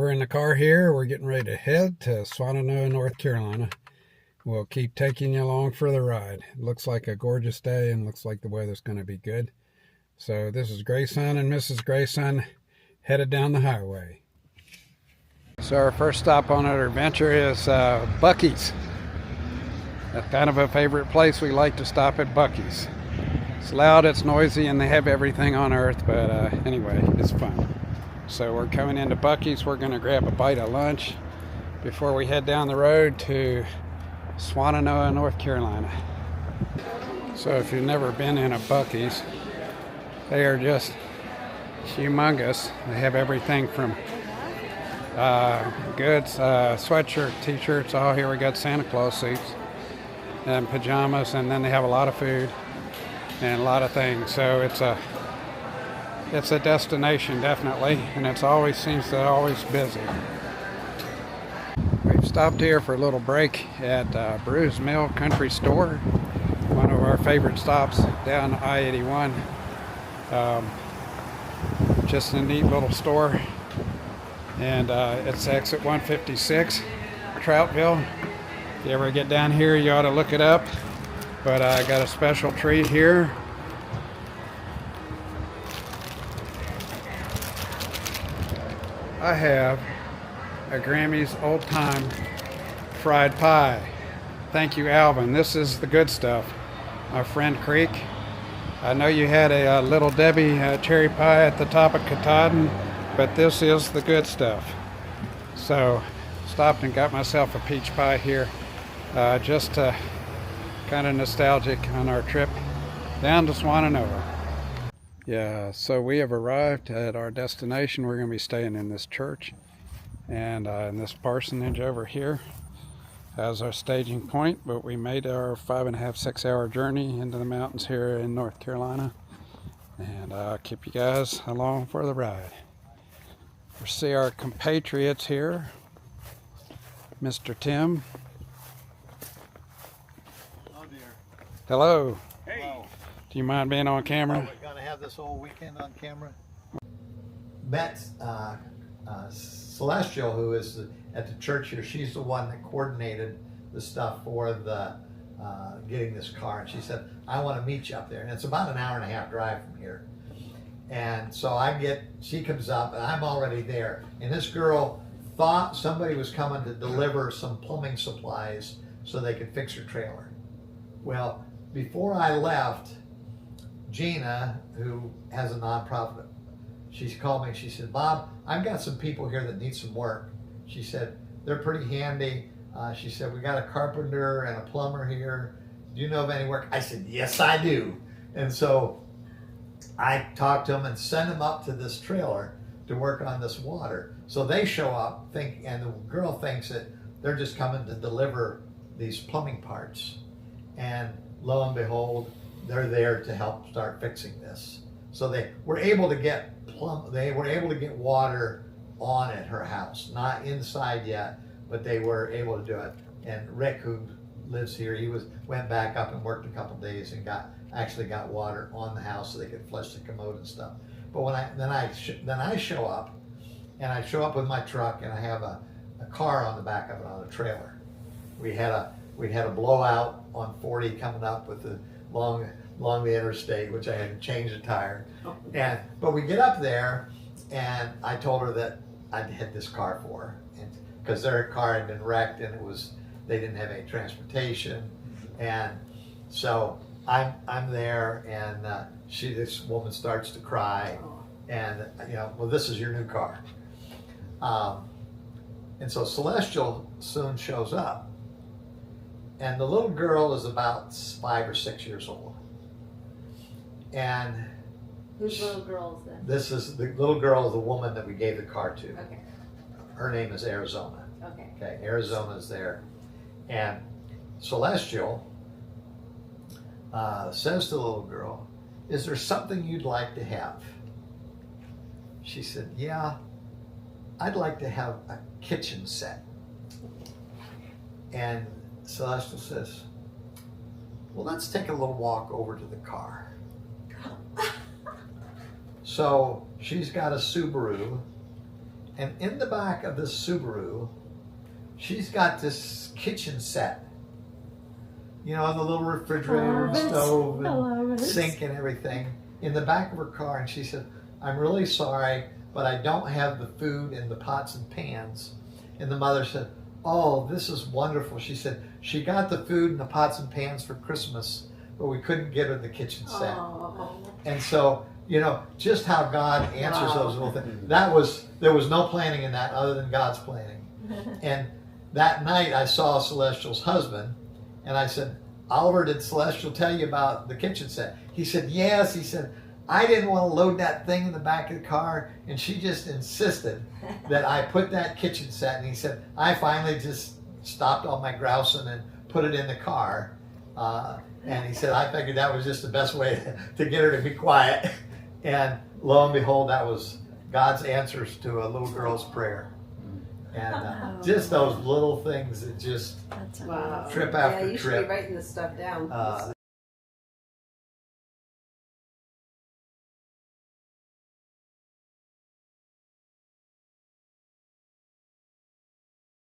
we're in the car here. We're getting ready to head to Swannanoa, North Carolina. We'll keep taking you along for the ride. It looks like a gorgeous day and looks like the weather's going to be good. So this is Grayson and Mrs. Grayson headed down the highway. So our first stop on our adventure is Buc-ee's. That's kind of a favorite place. We like to stop at Buc-ee's. It's loud, it's noisy, and they have everything on earth, but anyway, it's fun. So we're coming into Buc-ee's. We're going to grab a bite of lunch before we head down the road to Swannanoa, North Carolina. So if you've never been in a Buc-ee's, they are just humongous. They have everything from goods, sweatshirt, t-shirts. Oh, here we got Santa Claus suits and pajamas, and then they have a lot of food and a lot of things. So it's a destination, definitely, and it's always seems to always busy. We've stopped here for a little break at Brews Mill Country Store, one of our favorite stops down I-81. Just a neat little store, and it's exit 156, Troutville. If you ever get down here, you ought to look it up. But I got a special treat here. I have a Grammy's Old Time Fried Pie. Thank you, Alvin. This is the good stuff. My friend Creek, I know you had a Little Debbie cherry pie at the top of Katahdin, but this is the good stuff. So stopped and got myself a peach pie here, just to kind of nostalgic on our trip down to Swannanoa. Yeah, so we have arrived at our destination. We're going to be staying in this church and in this parsonage over here as our staging point, but we made our 5.5, 6 hour journey into the mountains here in North Carolina, and I'll keep you guys along for the ride. We see our compatriots here, Mr. Tim. Hello. Hey. Hello. Do you mind being on camera? We're going to have this whole weekend on camera. Met Celestial, who is at the church here. She's the one that coordinated the stuff for the getting this car. And she said, I want to meet you up there. And it's about an 1.5 hour drive from here. And so she comes up and I'm already there. And this girl thought somebody was coming to deliver some plumbing supplies so they could fix her trailer. Well, before I left, Gina, who has a nonprofit, she called me. She said, Bob, I've got some people here that need some work. She said, they're pretty handy. She said, we got a carpenter and a plumber here. Do you know of any work? I said, yes, I do. And so I talked to them and sent them up to this trailer to work on this water. So they show up, and the girl thinks that they're just coming to deliver these plumbing parts. And lo and behold, they're there to help start fixing this. So they were able to get water on at her house, not inside yet, but they were able to do it. And Rick, who lives here, went back up and worked a couple days and actually got water on the house so they could flush the commode and stuff. But then I show up, and I show up with my truck, and I have a car on the back of it on a trailer. We had a blowout on 40 coming up with the along the interstate, which I had to change the tire. But we get up there, and I told her that I'd hit this car for her, because their car had been wrecked, and they didn't have any transportation. And so I'm there, and this woman starts to cry, and well, this is your new car. And so Celestial soon shows up. And the little girl is about 5 or 6 years old. And whose little girl is this? This is the little girl of the woman that we gave the car to. Okay. Her name is Arizona. Okay. Okay, Arizona's there. And Celestial says to the little girl, is there something you'd like to have? She said, yeah, I'd like to have a kitchen set. And Celestial says, well, let's take a little walk over to the car. So she's got a Subaru, And in the back of this Subaru, she's got this kitchen set. You know, the little refrigerator and stove and sink and everything in the back of her car. And she said, I'm really sorry, but I don't have the food in the pots and pans. And the mother said, oh, this is wonderful. She said, she got the food in the pots and pans for Christmas, but we couldn't get her the kitchen set. Oh. And so, you know, just how God answers those little things. There was no planning in that other than God's planning. And that night I saw Celestial's husband, and I said, Oliver, did Celestial tell you about the kitchen set? He said, yes. He said, I didn't want to load that thing in the back of the car, and she just insisted that I put that kitchen set. And he said, I finally just stopped all my grousing and put it in the car. And he said, I figured that was just the best way to get her to be quiet. And lo and behold, that was God's answers to a little girl's prayer. And just those little things that just Wow. trip after yeah, you trip. should be writing this stuff down.